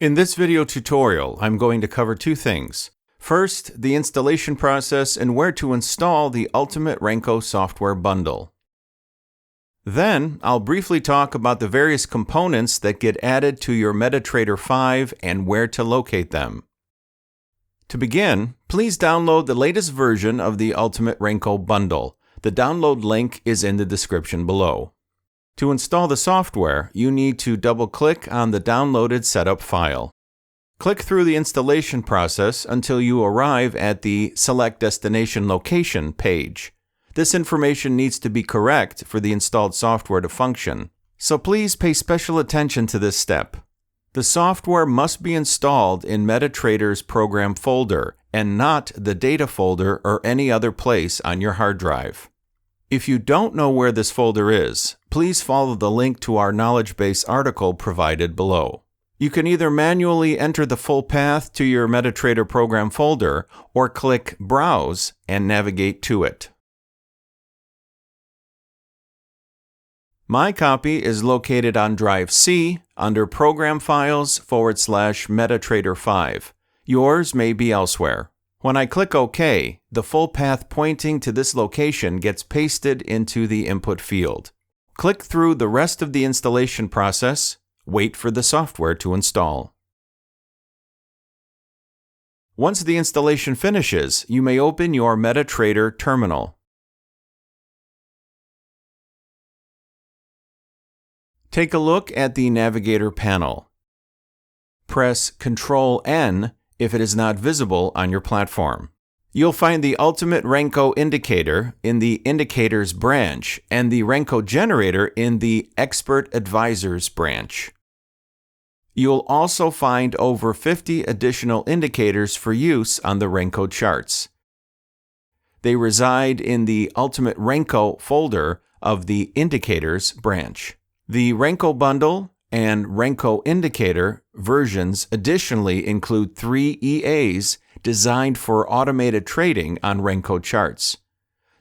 In this video tutorial, I'm going to cover two things. First, the installation process and where to install the ultimate Renko software bundle. Then, I'll briefly talk about the various components that get added to your Metatrader 5 and where to locate them. To begin, please download the latest version of the Ultimate Renko Bundle. The download link is in the description below. To install the software, you need to double-click on the downloaded setup file. Click through the installation process until you arrive at the Select Destination Location page. This information needs to be correct for the installed software to function, so please pay special attention to this step. The software must be installed in Metatrader's program folder and not the data folder or any other place on your hard drive. If you don't know where this folder is, please follow the link to our knowledge base article provided below. You can either manually enter the full path to your Metatrader program folder or click Browse and navigate to it. My copy is located on Drive C under Program Files /Metatrader 5. Yours may be elsewhere. When I click OK, the full path pointing to this location gets pasted into the input field. Click through the rest of the installation process. Wait for the software to install. Once the installation finishes, you may open your Metatrader terminal. Take a look at the Navigator panel. Press Ctrl-N if it is not visible on your platform. You'll find the Ultimate Renko Indicator in the Indicators branch and the Renko Generator in the Expert Advisors branch. You'll also find over 50 additional indicators for use on the Renko charts. They reside in the Ultimate Renko folder of the Indicators branch. The Renko Bundle and Renko Indicator versions additionally include 3 EAs designed for automated trading on Renko charts.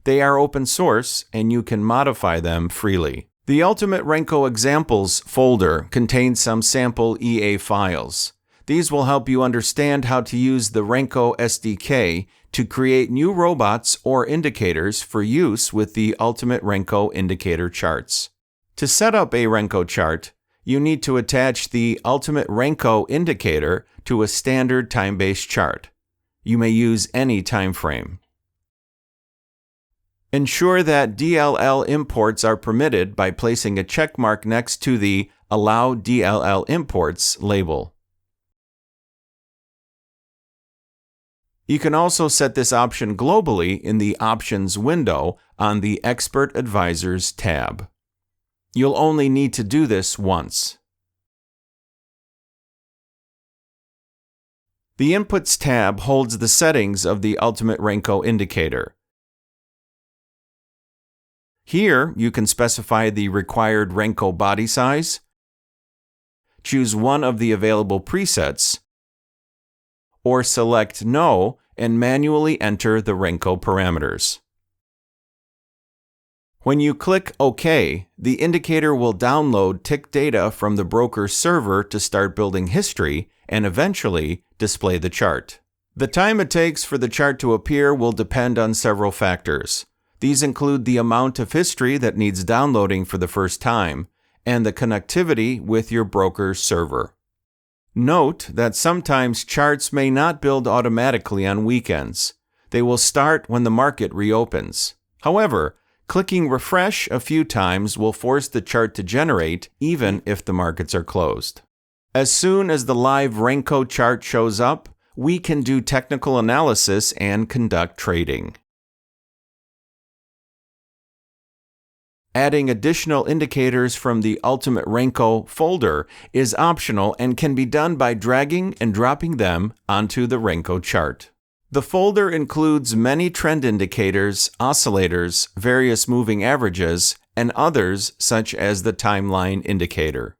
They are open source and you can modify them freely. The Ultimate Renko Examples folder contains some sample EA files. These will help you understand how to use the Renko SDK to create new robots or indicators for use with the Ultimate Renko Indicator charts. To set up a Renko chart, you need to attach the Ultimate Renko Indicator to a standard time-based chart. You may use any time frame. Ensure that DLL imports are permitted by placing a check mark next to the Allow DLL Imports label. You can also set this option globally in the Options window on the Expert Advisors tab. You'll only need to do this once. The Inputs tab holds the settings of the Ultimate Renko Indicator. Here, you can specify the required Renko body size, choose one of the available presets, or select No and manually enter the Renko parameters. When you click OK, the indicator will download tick data from the broker's server to start building history and eventually display the chart. The time it takes for the chart to appear will depend on several factors. These include the amount of history that needs downloading for the first time and the connectivity with your broker's server. Note that sometimes charts may not build automatically on weekends. They will start when the market reopens. However, clicking refresh a few times will force the chart to generate even if the markets are closed. As soon as the live Renko chart shows up, we can do technical analysis and conduct trading. Adding additional indicators from the Ultimate Renko folder is optional and can be done by dragging and dropping them onto the Renko chart. The folder includes many trend indicators, oscillators, various moving averages, and others such as the timeline indicator.